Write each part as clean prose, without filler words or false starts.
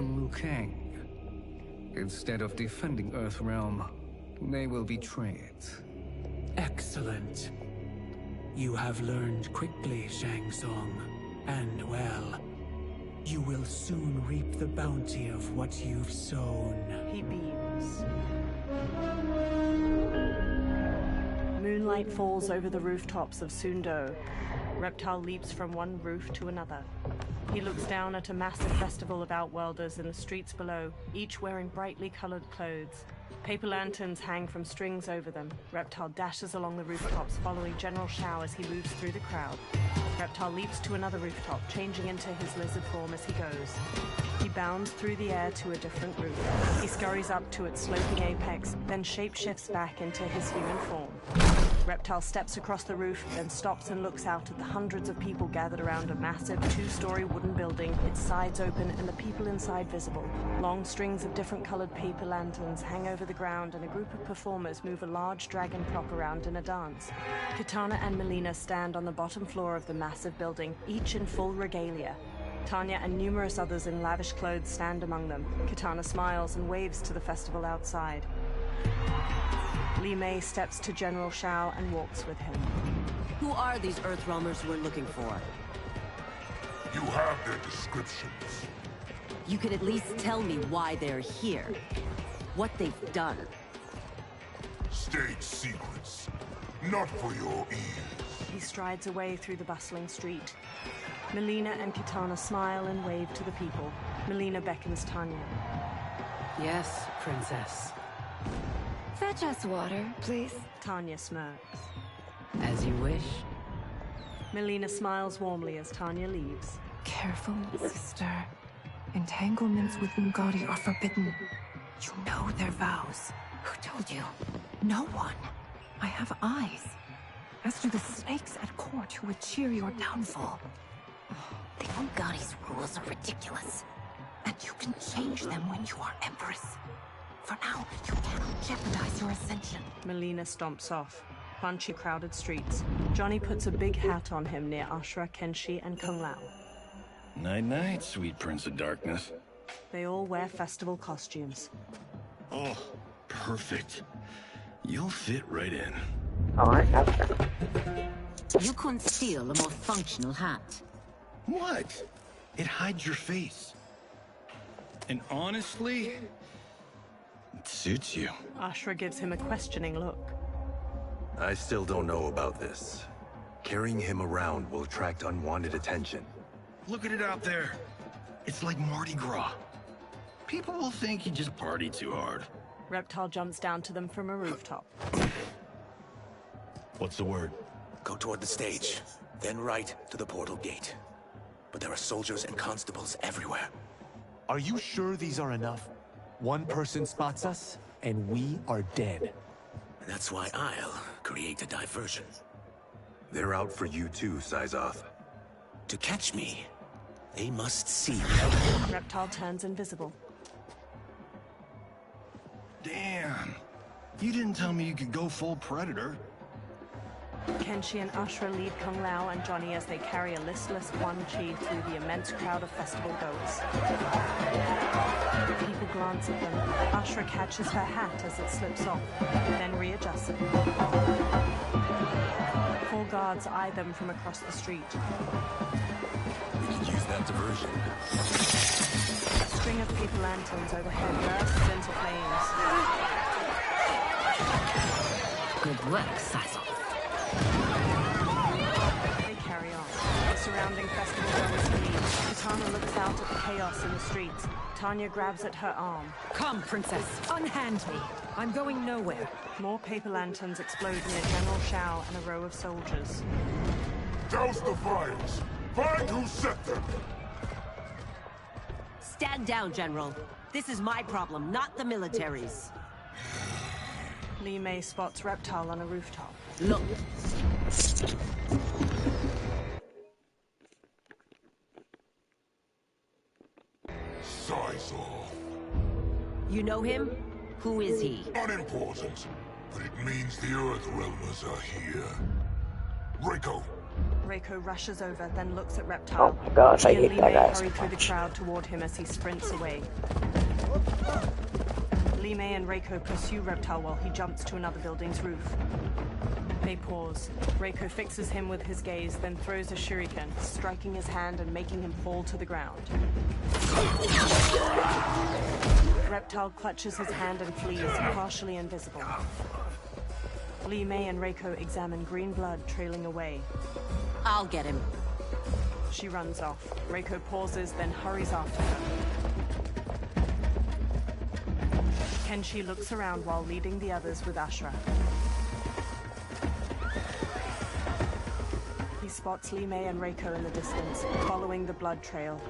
from Liu Kang. Instead of defending Earthrealm, they will betray it. Excellent. You have learned quickly, Shang Tsung. And well, you will soon reap the bounty of what you've sown. He beams. Moonlight falls over the rooftops of Sundo. Reptile leaps from one roof to another. He looks down at a massive festival of Outworlders in the streets below, each wearing brightly colored clothes. Paper lanterns hang from strings over them. Reptile dashes along the rooftops, following General Shao as he moves through the crowd. Reptile leaps to another rooftop, changing into his lizard form as he goes. He bounds through the air to a different roof. He scurries up to its sloping apex, then shapeshifts back into his human form. Reptile steps across the roof, then stops and looks out at the hundreds of people gathered around a massive two-story wooden building, its sides open and the people inside visible. Long strings of different colored paper lanterns hang over the ground, and a group of performers move a large dragon prop around in a dance. Kitana and Melina stand on the bottom floor of the massive building, each in full regalia. Tanya and numerous others in lavish clothes stand among them. Kitana smiles and waves to the festival outside. Li Mei steps to General Shao and walks with him. Who are these Earthrealmers we're looking for? You have their descriptions. You could at least tell me why they're here. What they've done. State secrets. Not for your ears. He strides away through the bustling street. Melina and Kitana smile and wave to the people. Melina beckons Tanya. Yes, Princess. Fetch us water, please. Tanya smirks. As you wish. Melina smiles warmly as Tanya leaves. Careful, sister. Entanglements with Ungadi are forbidden. You know their vows. Who told you? No one. I have eyes. As do the snakes at court who would cheer your downfall. The Ungadi's rules are ridiculous. And you can change them when you are Empress. For now, you cannot jeopardize your ascension. Melina stomps off. Bunchy crowded streets. Johnny puts a big hat on him near Ashura, Kenshi, and Kung Lao. Night-night, sweet Prince of Darkness. They all wear festival costumes. Oh, perfect. You'll fit right in. You couldn't steal a more functional hat. What? It hides your face. And honestly, it suits you. Ashura gives him a questioning look. I still don't know about this. Carrying him around will attract unwanted attention. Look at it out there. It's like Mardi Gras. People will think you just party too hard. Reptile jumps down to them from a rooftop. What's the word? Go toward the stage, then right to the portal gate. But there are soldiers and constables everywhere. Are you sure these are enough? One person spots us, and we are dead. That's why I'll create a diversion. They're out for you too, Syzoth. To catch me, they must see me. Reptile turns invisible. Damn. You didn't tell me you could go full Predator. Kenshi and Ashura lead Kung Lao and Johnny as they carry a listless Quan Chi through the immense crowd of festival goats. People glance at them. Ashura catches her hat as it slips off, then readjusts it. 4 guards eye them from across the street. We can use that diversion. A string of paper lanterns overhead bursts into flames. Good work, Syzoth. They carry on. The surrounding festival goers leave. Kitana looks out at the chaos in the streets. Tanya grabs at her arm. Come, Princess. Unhand me. I'm going nowhere. More paper lanterns explode near General Shao and a row of soldiers. Douse the fires! Find who set them! Stand down, General. This is my problem, not the military's. Li Mei spots Reptile on a rooftop. Look. Syzoth. You know him? Who is he? Unimportant, but it means the Earthrealmers are here. Reiko. Reiko rushes over, then looks at Reptile. Oh my gosh, I He and hate Li that Mei guy hurry so through the much. crowd toward him as he sprints away. Li Mei and Reiko pursue Reptile while he jumps to another building's roof. They pause. Reiko fixes him with his gaze, then throws a shuriken, striking his hand and making him fall to the ground. Reptile clutches his hand and flees, partially invisible. Li Mei and Reiko examine green blood trailing away. I'll get him. She runs off. Reiko pauses, then hurries after her. Kenshi looks around while leading the others with Ashura. He spots Li Mei and Reiko in the distance, following the blood trail.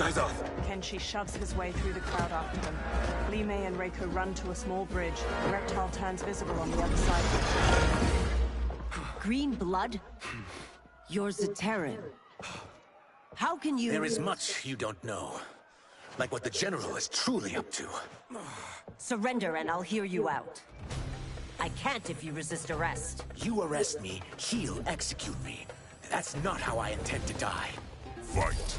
Eyes off. Kenshi shoves his way through the crowd after them. Li Mei and Reiko run to a small bridge. The Reptile turns visible on the other side. Green blood? You're Zaterran. How can you... There is much you don't know. Like what the General is truly up to. Surrender and I'll hear you out. I can't if you resist arrest. You arrest me, he'll execute me. That's not how I intend to die. Fight.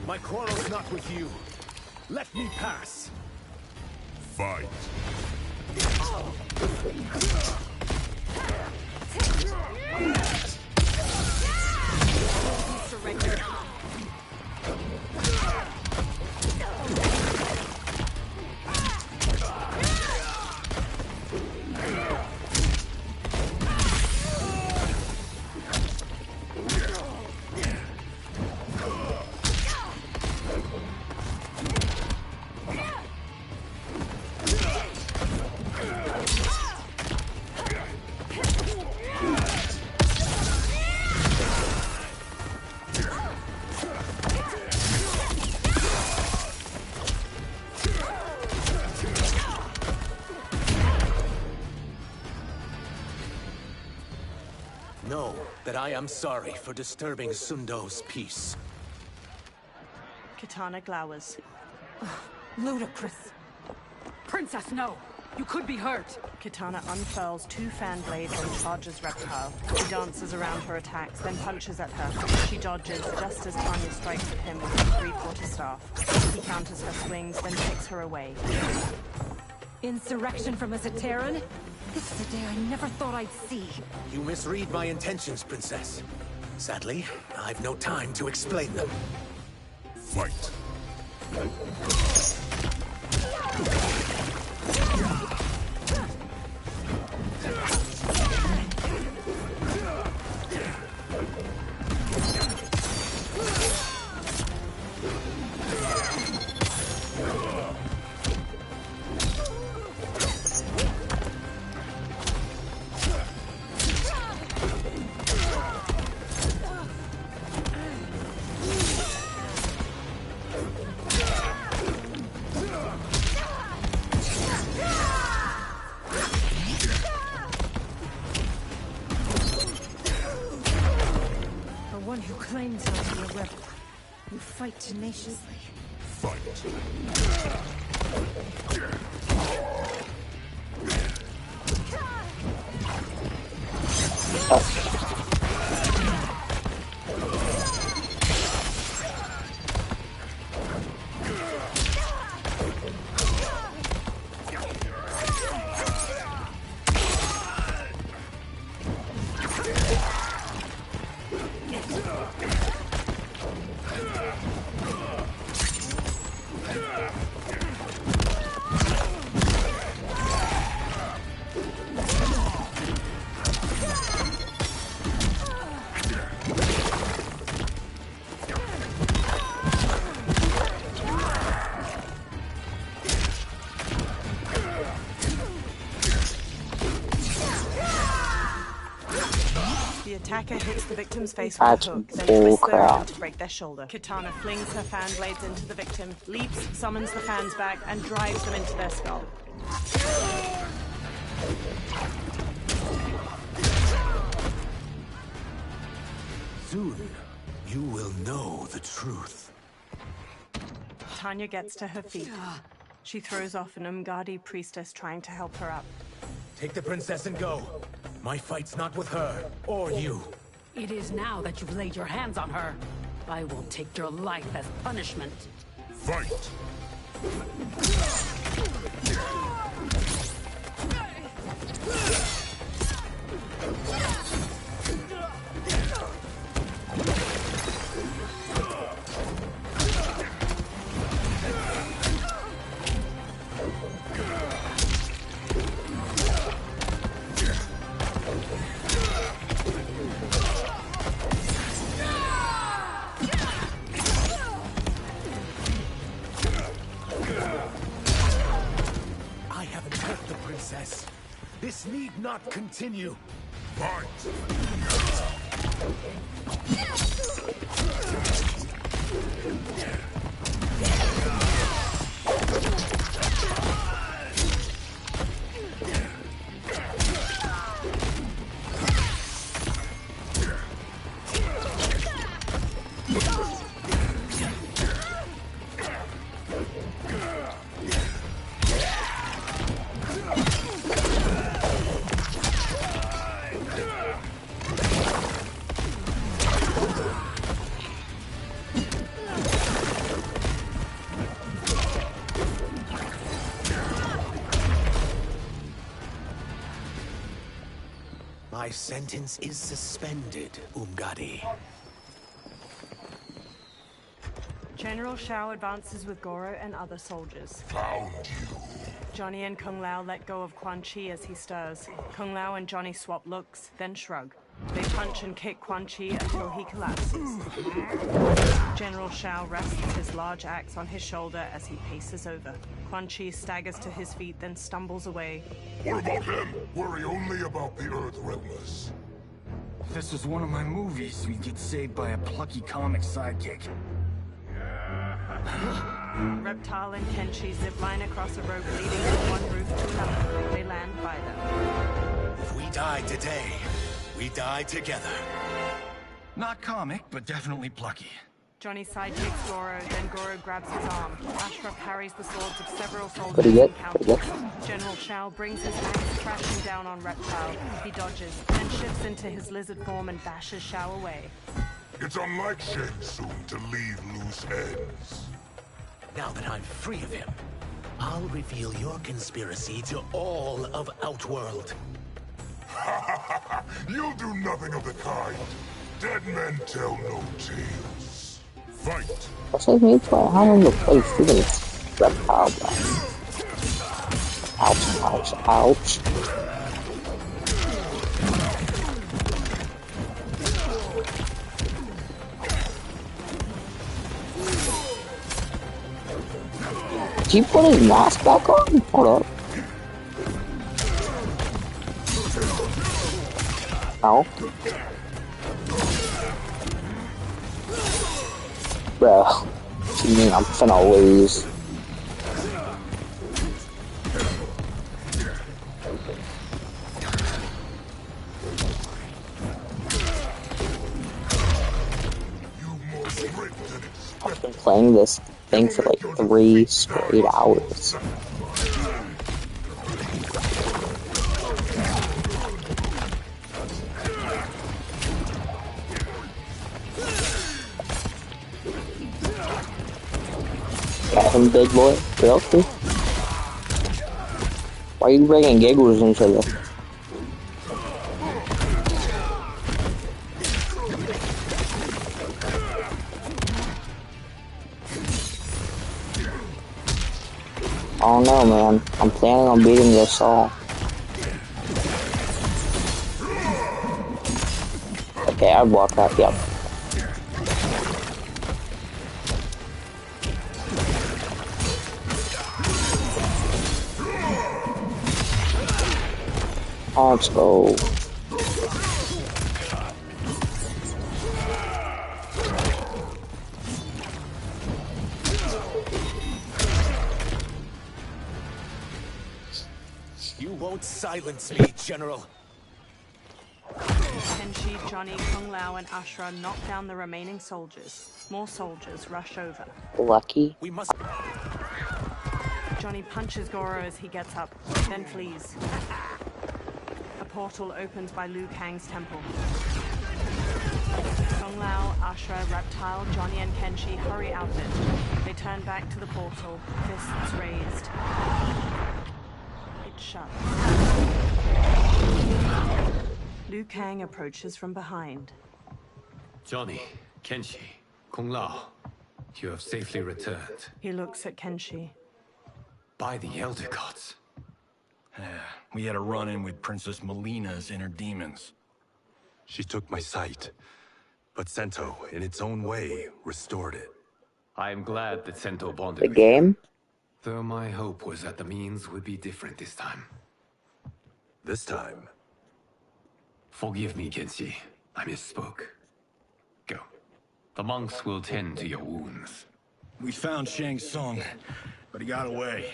My quarrel's not with you. Let me pass. Fight. Surrender. Know that I am sorry for disturbing Sundo's peace. Kitana glowers. Ludicrous. Princess, no! You could be hurt. Kitana unfurls two fan blades and charges Reptile. He dances around her attacks, then punches at her. She dodges just as Tanya strikes at him with her three-quarter staff. He counters her swings, then kicks her away. Insurrection from a Zaterran? This is a day I never thought I'd see. You misread my intentions, Princess. Sadly, I've no time to explain them. Fight. One who claims to be a rebel. You fight tenaciously. Fight. attacker hits the victim's face with a hook, then twists their arm to break their shoulder. Kitana flings her fan blades into the victim, leaps, summons the fans back, and drives them into their skull. Soon, you will know the truth. Tanya gets to her feet. She throws off an Umgadi priestess trying to help her up. Take the princess and go. My fight's not with her, or you. It is now that you've laid your hands on her. I will take your life as punishment. Fight! This need not continue. Fight! My sentence is suspended, Umgadi. General Shao advances with Goro and other soldiers. Found you. Johnny and Kung Lao let go of Quan Chi as he stirs. Kung Lao and Johnny swap looks, then shrug. They punch and kick Quan Chi until he collapses. General Shao rests his large axe on his shoulder as he paces over. Quan Chi staggers to his feet, then stumbles away. What about him? Worry only about the Earth Realmers. If this was one of my movies, we'd get saved by a plucky comic sidekick. Reptile and Kenshi zipline across a rope leading from one roof to another. They land by them. If we die today, we die together. Not comic, but definitely plucky. Johnny sidekicks Goro, then Goro grabs his arm. Ashra parries the swords of several soldiers and counters. General Shao brings his axe crashing down on Reptile. He dodges, then shifts into his lizard form and bashes Shao away. It's unlike Shang Tsung to leave loose ends. Now that I'm free of him, I'll reveal your conspiracy to all of Outworld. You'll do nothing of the kind. Dead men tell no tales. Fight! What's his name for? How long the place doing reptile blast? Ouch, ouch, ouch. Did he put his mask back on? Hold up. Ow. Bro, what do you mean I'm finna lose? I've been playing this thing for like 3 straight hours. Got him, big boy. Really? Why are you bringing giggles into this? Oh no, man. I'm planning on beating this all. Okay, I'd walk back up. Let's go. Don't silence me, General. Kenshi, Johnny, Kung Lao, and Ashura knock down the remaining soldiers. More soldiers rush over. Lucky. We must... Johnny punches Goro as he gets up, then flees. A portal opens by Liu Kang's temple. Kung Lao, Ashura, Reptile, Johnny, and Kenshi hurry out of it. They turn back to the portal, fists raised. It shuts. Liu Kang approaches from behind. Johnny, Kenshi, Kung Lao, you have safely returned. He looks at Kenshi. By the Elder Gods. We had a run-in with Princess Melina's inner demons. She took my sight, but Sento, in its own way, restored it. I am glad that Sento bonded The with game? you, though my hope was that the means would be different this time. This time? Forgive me, Kenshi. I misspoke. Go. The monks will tend to your wounds. We found Shang Tsung, but he got away.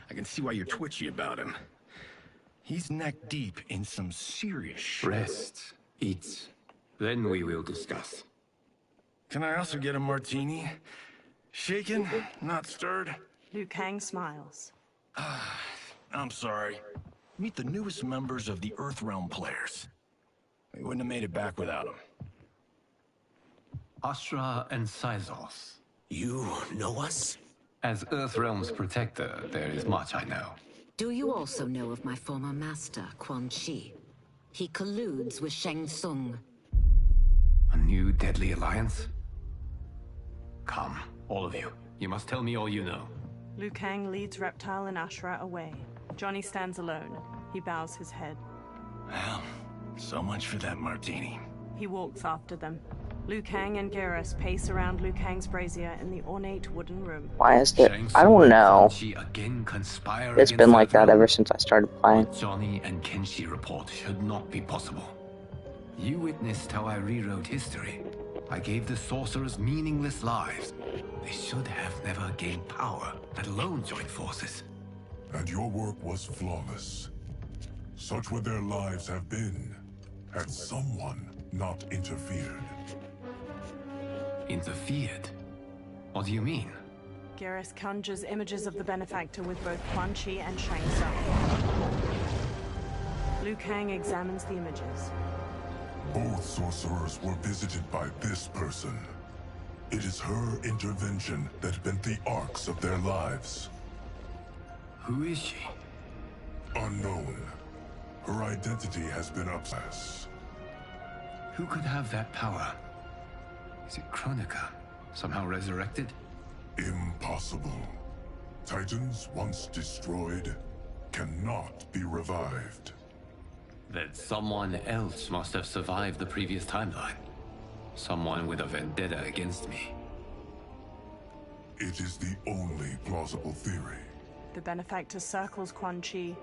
I can see why you're twitchy about him. He's neck deep in some serious shit. Rest. Eat. Then we will discuss. Can I also get a martini? Shaken, not stirred? Liu Kang smiles. I'm sorry. Meet the newest members of the Earthrealm players. We wouldn't have made it back without them. Astra and Syzos. You know us? As Earthrealm's protector, there is much I know. Do you also know of my former master, Quan Chi? He colludes with Shang Tsung. A new deadly alliance? Come, all of you. You must tell me all you know. Liu Kang leads Reptile and Ashura away. Johnny stands alone. He bows his head. Well, so much for that martini. He walks after them. Liu Kang and Garrus pace around Liu Kang's brazier in the ornate wooden room. Why is it? I don't know. It's been like that ever since I started playing. What Johnny and Kenshi report should not be possible. You witnessed how I rewrote history. I gave the sorcerers meaningless lives. They should have never gained power, let alone joined forces. And your work was flawless. Such would their lives have been, had someone not interfered. Interfered? What do you mean? Garrus conjures images of the benefactor with both Quan Chi and Shang Tsung. Liu Kang examines the images. Both sorcerers were visited by this person. It is her intervention that bent the arcs of their lives. Who is she? Unknown. Her identity has been obsessed. Who could have that power? Is it Kronika? Somehow resurrected? Impossible. Titans once destroyed cannot be revived. Then someone else must have survived the previous timeline. Someone with a vendetta against me. It is the only plausible theory. The benefactor circles Quan Chi.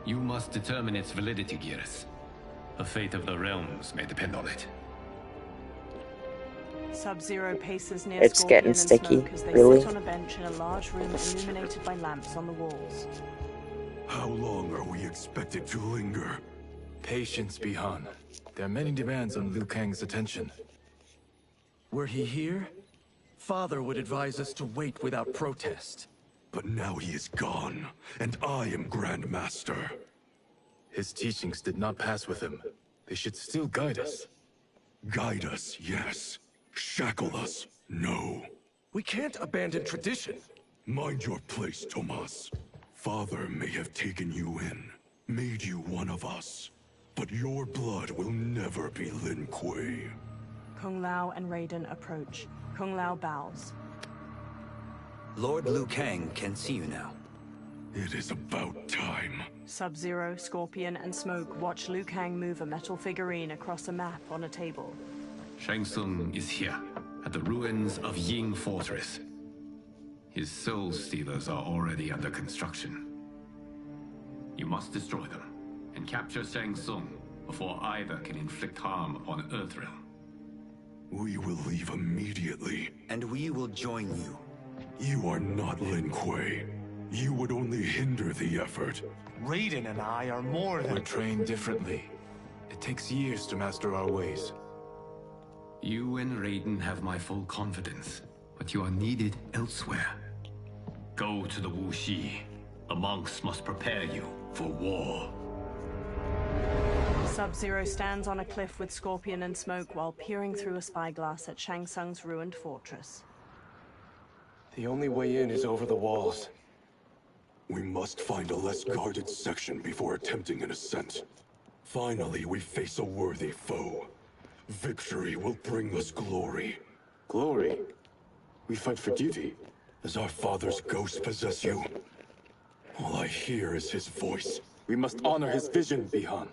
You must determine its validity, Garrus. The fate of the realms may depend on it. Sub-Zero paces near It's Scorpion getting and sticky, Smoke as they really. sit on a bench in a large room illuminated by lamps on the walls. How long are we expected to linger? Patience, Bihan. There are many demands on Liu Kang's attention. Were he here, Father would advise us to wait without protest. But now he is gone, and I am Grand Master. His teachings did not pass with him. They should still guide us. Guide us, yes. Shackle us, no. We can't abandon tradition. Mind your place, Tomas. Father may have taken you in, made you one of us. But your blood will never be Lin Kuei. Kung Lao and Raiden approach. Kung Lao bows. Lord Liu Kang can see you now. It is about time. Sub-Zero, Scorpion, and Smoke watch Liu Kang move a metal figurine across a map on a table. Shang Tsung is here, at the ruins of Ying Fortress. His soul stealers are already under construction. You must destroy them, and capture Shang Tsung before either can inflict harm upon Earthrealm. We will leave immediately. And we will join you. You are not Lin Kuei. You would only hinder the effort. Raiden and I are more than... We're trained differently. It takes years to master our ways. You and Raiden have my full confidence, but you are needed elsewhere. Go to the Wuxi. The monks must prepare you for war. Sub-Zero stands on a cliff with Scorpion and Smoke while peering through a spyglass at Shang Tsung's ruined fortress. The only way in is over the walls. We must find a less guarded section before attempting an ascent. Finally, we face a worthy foe. Victory will bring us glory. Glory? We fight for duty. Does our father's ghost possess you? All I hear is his voice. We must honor his vision, Bihan.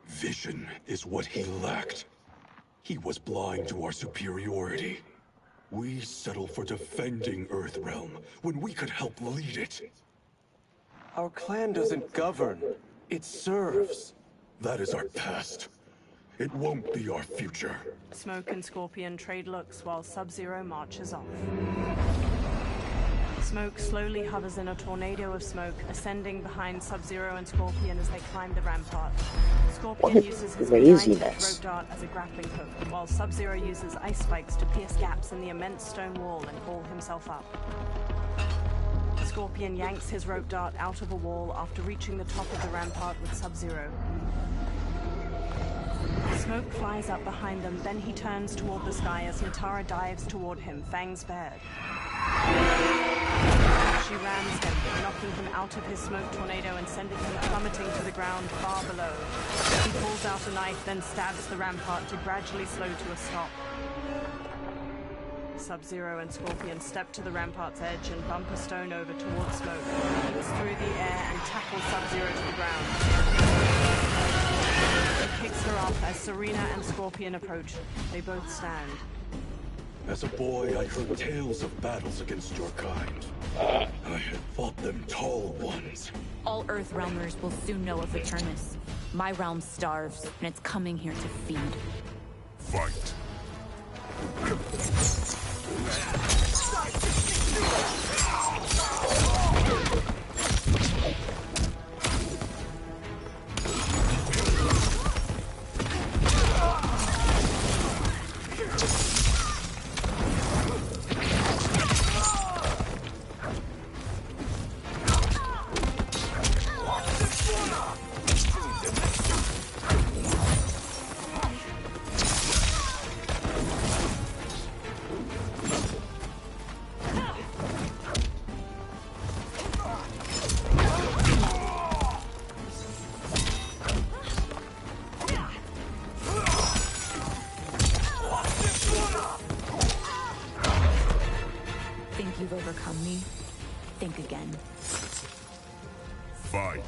Vision is what he lacked. He was blind to our superiority. We settle for defending Earthrealm when we could help lead it. Our clan doesn't govern. It serves. That is our past. It won't be our future. Smoke and Scorpion trade looks while Sub-Zero marches off. Smoke slowly hovers in a tornado of smoke, ascending behind Sub-Zero and Scorpion as they climb the rampart. Scorpion uses his gigantic rope dart as a grappling hook, while Sub-Zero uses ice spikes to pierce gaps in the immense stone wall and haul himself up. Scorpion yanks his rope dart out of a wall after reaching the top of the rampart with Sub-Zero. Smoke flies up behind them, then he turns toward the sky as Natara dives toward him, fangs bared. She rams him, knocking him out of his smoke tornado and sending him plummeting to the ground far below. He pulls out a knife, then stabs the rampart to gradually slow to a stop. Sub-Zero and Scorpion step to the rampart's edge and bump a stone over towards Smoke. He leaps through the air and tackles Sub-Zero to the ground. He kicks her off as Serena and Scorpion approach. They both stand. As a boy, I heard tales of battles against your kind. I had fought them tall ones. All Earthrealmers will soon know of Eternus. My realm starves, and it's coming here to feed. Fight. You've overcome me. Think again. Fight.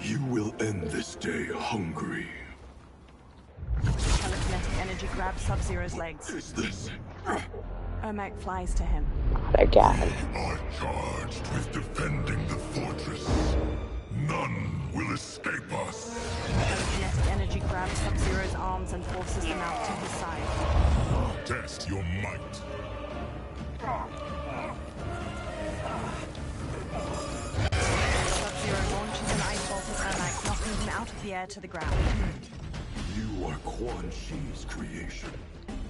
You will end this day hungry. Telekinetic energy grabs Sub-Zero's legs. What is this? Ermac flies to him. Again. We are charged with defending the fortress. None will escape us. Telekinetic energy grabs Sub-Zero's arms and forces them out to his side. Test your might. Sub-Zero launches an ice bolt at Ermac, knocking him out of the air to the ground. You are Quan Chi's creation.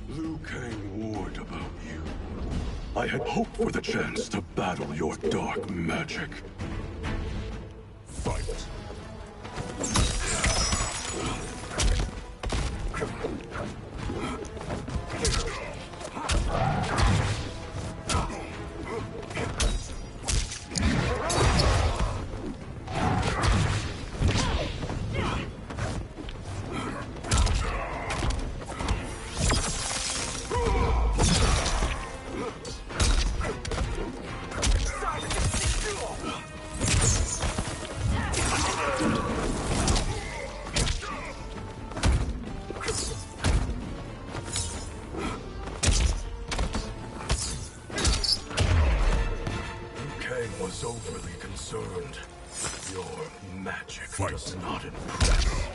Liu Kang warned about you. I had hoped for the chance to battle your dark magic. Fight. concerned. Your magic does not impress.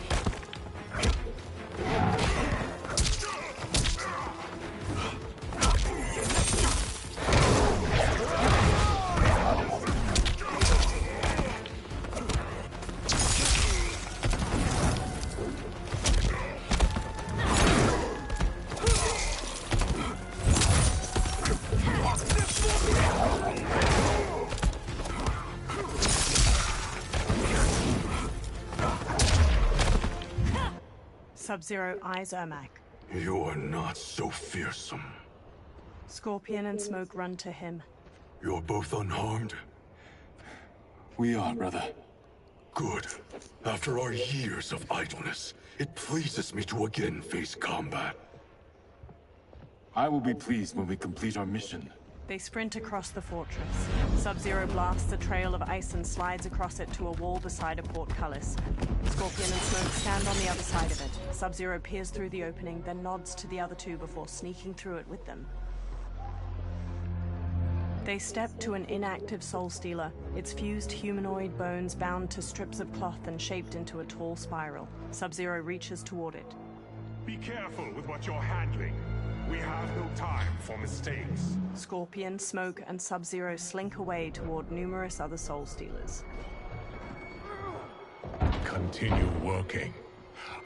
Sub-Zero eyes Ermac. You are not so fearsome. Scorpion and Smoke run to him. You're both unharmed? We are, brother. Good. After our years of idleness, it pleases me to again face combat. I will be pleased when we complete our mission. They sprint across the fortress. Sub-Zero blasts a trail of ice and slides across it to a wall beside a portcullis. Scorpion and Smoke stand on the other side of it. Sub-Zero peers through the opening, then nods to the other two before sneaking through it with them. They step to an inactive Soul Stealer, its fused humanoid bones bound to strips of cloth and shaped into a tall spiral. Sub-Zero reaches toward it. Be careful with what you're handling. We have no time for mistakes. Scorpion, Smoke, and Sub-Zero slink away toward numerous other Soul Stealers. Continue working.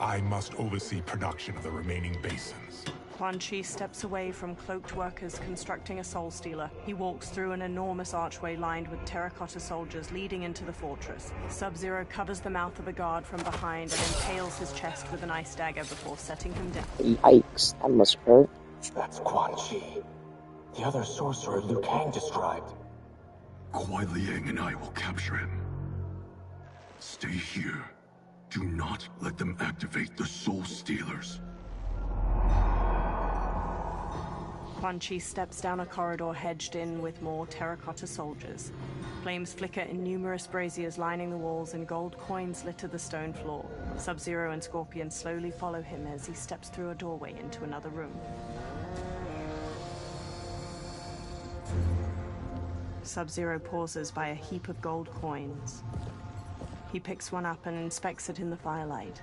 I must oversee production of the remaining basins. Quan Chi steps away from cloaked workers constructing a Soul Stealer. He walks through an enormous archway lined with terracotta soldiers leading into the fortress. Sub-Zero covers the mouth of a guard from behind and impales his chest with an ice dagger before setting him down. Yikes, that must hurt. That's Quan Chi. The other sorcerer Liu Kang described. Kuai Liang and I will capture him. Stay here. Do not let them activate the Soul Stealers. Quan Chi steps down a corridor hedged in with more terracotta soldiers. Flames flicker in numerous braziers lining the walls and gold coins litter the stone floor. Sub-Zero and Scorpion slowly follow him as he steps through a doorway into another room. Sub-Zero pauses by a heap of gold coins. He picks one up and inspects it in the firelight.